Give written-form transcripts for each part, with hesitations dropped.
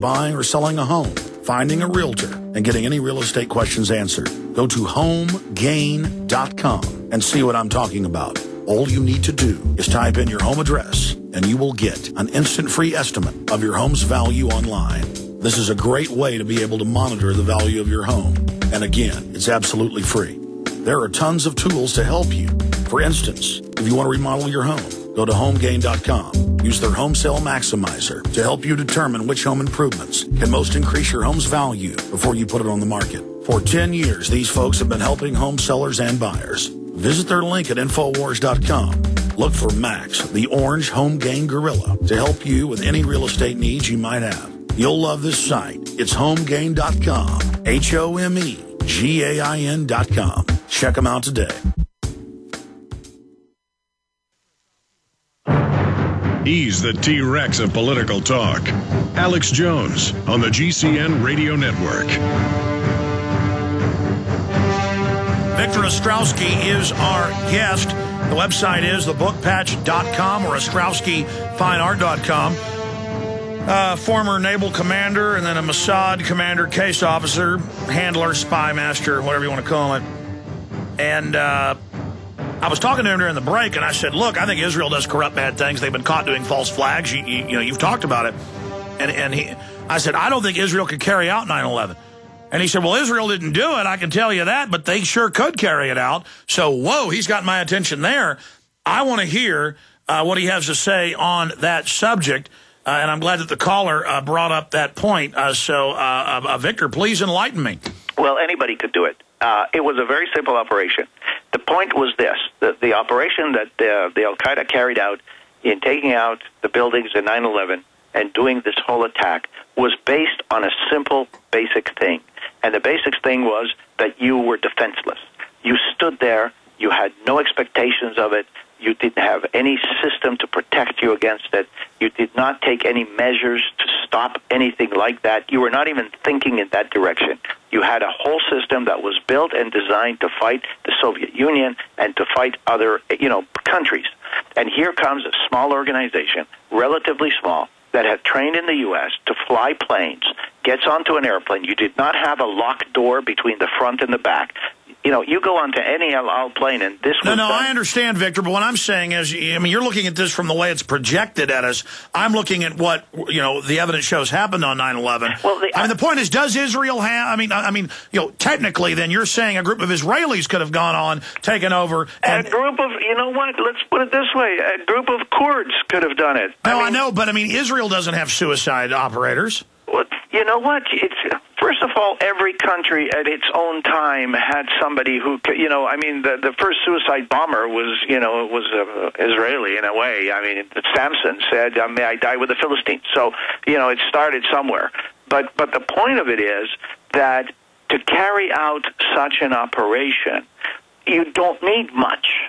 buying or selling a home, finding a realtor, and getting any real estate questions answered. Go to homegain.com and see what I'm talking about. All you need to do is type in your home address, and you will get an instant free estimate of your home's value online. This is a great way to be able to monitor the value of your home. And again, it's absolutely free. There are tons of tools to help you. For instance, if you want to remodel your home, go to homegain.com. Use their home sale maximizer to help you determine which home improvements can most increase your home's value before you put it on the market. For 10 years, these folks have been helping home sellers and buyers. Visit their link at Infowars.com. Look for Max, the orange home gain gorilla, to help you with any real estate needs you might have. You'll love this site. It's homegain.com. HOMEGAIN.com. Check them out today. He's the T-Rex of political talk. Alex Jones on the GCN Radio Network. Victor Ostrovsky is our guest. The website is thebookpatch.com or OstrowskiFineArt.com. Former naval commander and then a Mossad commander, case officer, handler, spy master, whatever you want to call it. And I was talking to him during the break, and I said, look, I think Israel does corrupt bad things. They've been caught doing false flags. You know, you've talked about it. And I said, I don't think Israel could carry out 9/11. And he said, well, Israel didn't do it, I can tell you that, but they sure could carry it out. So, whoa, he's got my attention there. I want to hear what he has to say on that subject, and I'm glad that the caller brought up that point. Victor, please enlighten me. Well, anybody could do it. It was a very simple operation. The point was this, the operation that the Al-Qaeda carried out in taking out the buildings in 9/11 and doing this whole attack was based on a simple, basic thing. And the basic thing was that you were defenseless. You stood there. You had no expectations of it. You didn't have any system to protect you against it. You did not take any measures to stop anything like that. You were not even thinking in that direction. You had a whole system that was built and designed to fight the Soviet Union and to fight other, countries. And here comes a small organization, relatively small, that had trained in the U.S. to fly planes, gets onto an airplane. You did not have a locked door between the front and the back. You go onto any plane, and this was... No, I understand, Victor, but what I'm saying is, you're looking at this from the way it's projected at us. I'm looking at what, the evidence shows happened on 9/11. Well, the point is, does Israel have... technically, then you're saying a group of Israelis could have gone on, taken over... And a group of... let's put it this way. A group of Kurds could have done it. No, I know, but, Israel doesn't have suicide operators. Well, you know what? First of all, every country at its own time had somebody who, the first suicide bomber was, Israeli in a way. Samson said, may I die with the Philistines. So, it started somewhere. But the point of it is that to carry out such an operation, you don't need much.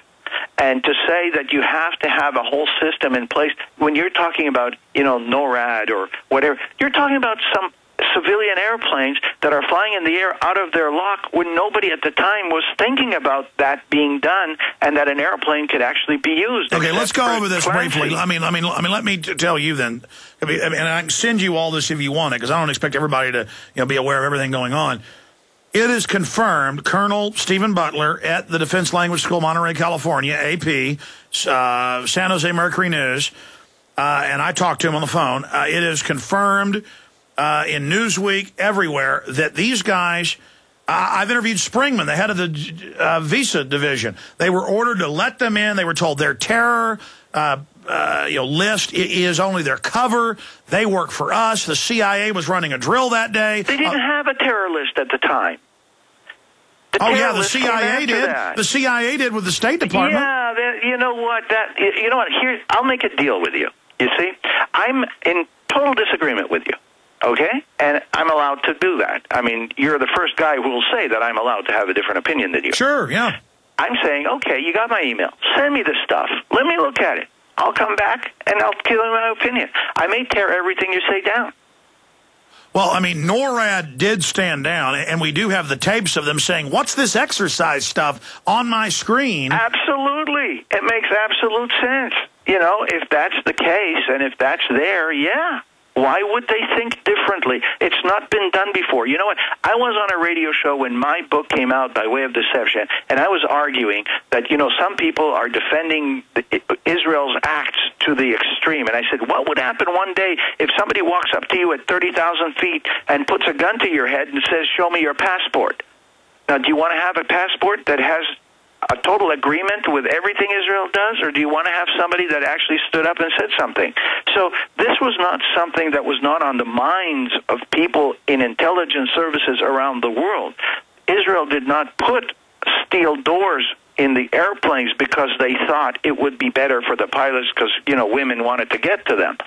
And to say that you have to have a whole system in place, when you're talking about, NORAD or whatever, you're talking about some civilian airplanes that are flying in the air out of their lock when nobody at the time was thinking about that being done and that an airplane could actually be used. Okay, let's go over this briefly. Let me tell you then, and I can send you all this if you want it, because I don't expect everybody to be aware of everything going on. It is confirmed, Colonel Stephen Butler at the Defense Language School, Monterey, California, AP, San Jose Mercury News, and I talked to him on the phone. It is confirmed in Newsweek, everywhere, that these guys, I've interviewed Springman, the head of the visa division. They were ordered to let them in. They were told their terror list is only their cover. They work for us. The CIA was running a drill that day. They didn't have a terror list at the time. The CIA did. The CIA did with the State Department. Yeah, you know what? Here, I'll make a deal with you. You see, I'm in total disagreement with you. Okay? And I'm allowed to do that. You're the first guy who will say that I'm allowed to have a different opinion than you. Sure, yeah. I'm saying, okay, you got my email. Send me the stuff. Let me look at it. I'll come back and I'll give you my opinion. I may tear everything you say down. Well, NORAD did stand down, and we do have the tapes of them saying, what's this exercise stuff on my screen? Absolutely. It makes absolute sense. If that's the case and if that's there, yeah. Why would they think differently? It's not been done before. You know what? I was on a radio show when my book came out, By Way of Deception, and I was arguing that, some people are defending Israel's acts to the extreme. And I said, what would happen one day if somebody walks up to you at 30,000 feet and puts a gun to your head and says, show me your passport? Now, do you want to have a passport that has a total agreement with everything Israel does, or do you want to have somebody that actually stood up and said something? So this was not something that was not on the minds of people in intelligence services around the world. Israel did not put steel doors in the airplanes because they thought it would be better for the pilots because, women wanted to get to them.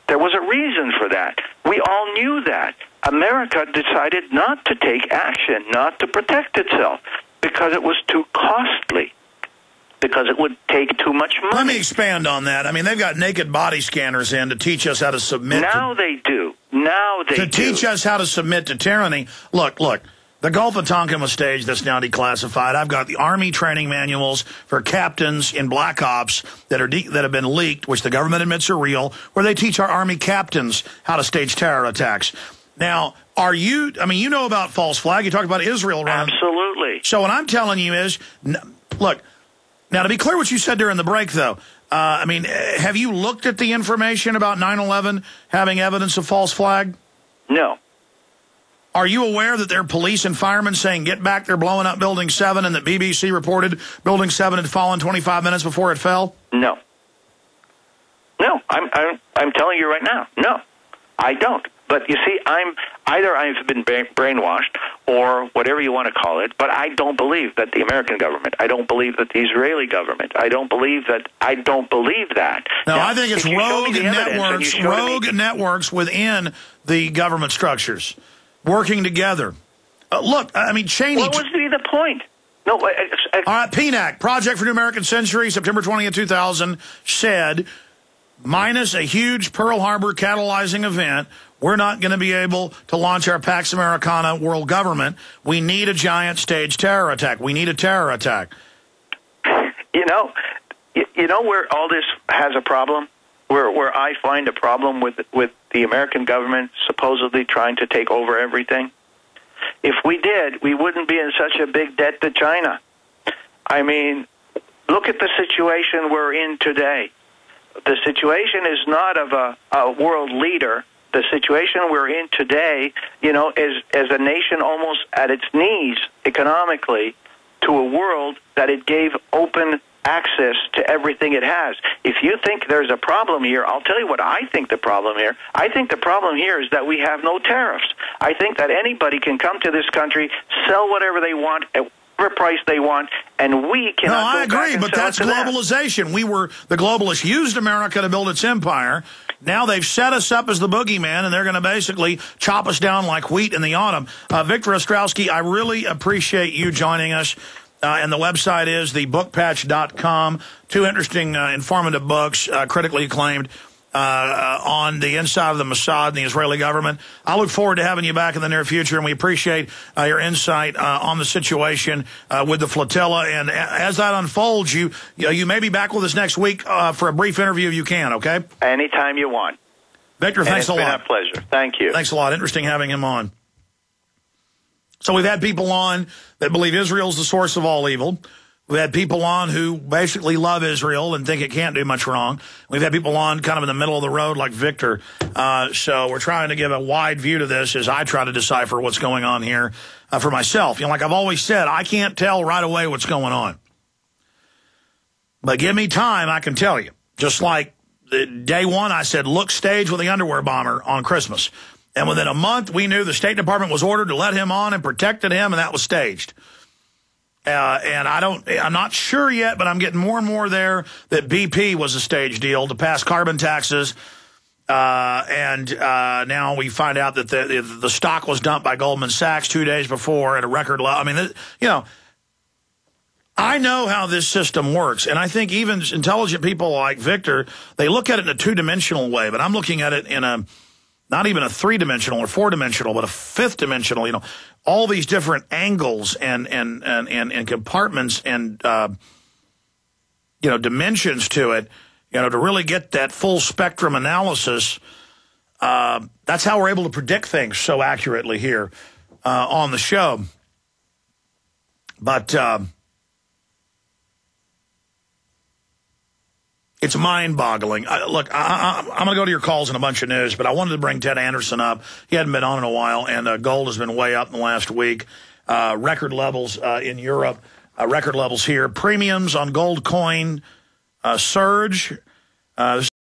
There was a reason for that. We all knew that. America decided not to take action, not to protect itself, because it was too costly, because it would take too much money. Let me expand on that. I mean, they've got naked body scanners in to teach us how to submit. Now they do. Now they do. To teach us how to submit to tyranny. Look, the Gulf of Tonkin was staged. That's now declassified. I've got the Army training manuals for captains in Black Ops that have been leaked, which the government admits are real, where they teach our Army captains how to stage terror attacks. Now, you know about false flag. You talked about Israel, right? Absolutely. So what I'm telling you is, look, now to be clear what you said during the break, though, have you looked at the information about 9/11 having evidence of false flag? No. Are you aware that there are police and firemen saying, get back, they're blowing up Building 7, and that BBC reported Building 7 had fallen 25 minutes before it fell? No. No, I'm telling you right now, no, I don't. But you see, I've been brainwashed, or whatever you want to call it, but I don't believe that the American government, I don't believe that the Israeli government, I don't believe that. No, I think it's rogue networks within the government structures working together. Cheney. What would be the point? No. All right, PNAC, Project for New American Century, September 20th, 2000, said, minus a huge Pearl Harbor catalyzing event, we're not going to be able to launch our Pax Americana world government. We need a giant staged terror attack. We need a terror attack. You know where all this has a problem? Where I find a problem with the American government supposedly trying to take over everything? If we did, we wouldn't be in such a big debt to China. I mean, look at the situation we're in today. The situation is not of a world leader. The situation we're in today, is as a nation almost at its knees economically to a world that it gave open access to everything it has. If you think there's a problem here, I'll tell you what I think the problem here. I think the problem here is that we have no tariffs. I think that anybody can come to this country, sell whatever they want at whatever price they want, and we cannot. No, I agree, but that's globalization. The globalists used America to build its empire. Now they've set us up as the boogeyman, and they're going to basically chop us down like wheat in the autumn. Victor Ostrovsky, I really appreciate you joining us. And the website is thebookpatch.com. Two interesting, informative books, critically acclaimed, on the inside of the Mossad and the Israeli government. I look forward to having you back in the near future, and we appreciate your insight on the situation with the flotilla. And as that unfolds, you may be back with us next week for a brief interview if you can, okay? Anytime you want. Victor, thanks a lot. It's been a pleasure. Thank you. Thanks a lot. Interesting having him on. So we've had people on that believe Israel's the source of all evil. We've had people on who basically love Israel and think it can't do much wrong. We've had people on kind of in the middle of the road like Victor. So we're trying to give a wide view to this as I try to decipher what's going on here for myself. Like I've always said, I can't tell right away what's going on. But give me time, I can tell you. Just like day one, I said, look staged with the underwear bomber on Christmas. And within a month, we knew the State Department was ordered to let him on and protected him, and that was staged. And I'm not sure yet, but I'm getting more and more there that BP was a stage deal to pass carbon taxes. And now we find out that the stock was dumped by Goldman Sachs 2 days before at a record low. I mean, I know how this system works, and I think even intelligent people like Victor, they look at it in a two-dimensional way, but I'm looking at it in not even a three-dimensional or four-dimensional, but a fifth-dimensional, all these different angles and compartments and, dimensions to it, to really get that full spectrum analysis. That's how we're able to predict things so accurately here on the show. But it's mind-boggling. Look, I'm going to go to your calls in a bunch of news, but I wanted to bring Ted Anderson up. He hadn't been on in a while, and gold has been way up in the last week. Record levels in Europe, record levels here. Premiums on gold coin surge.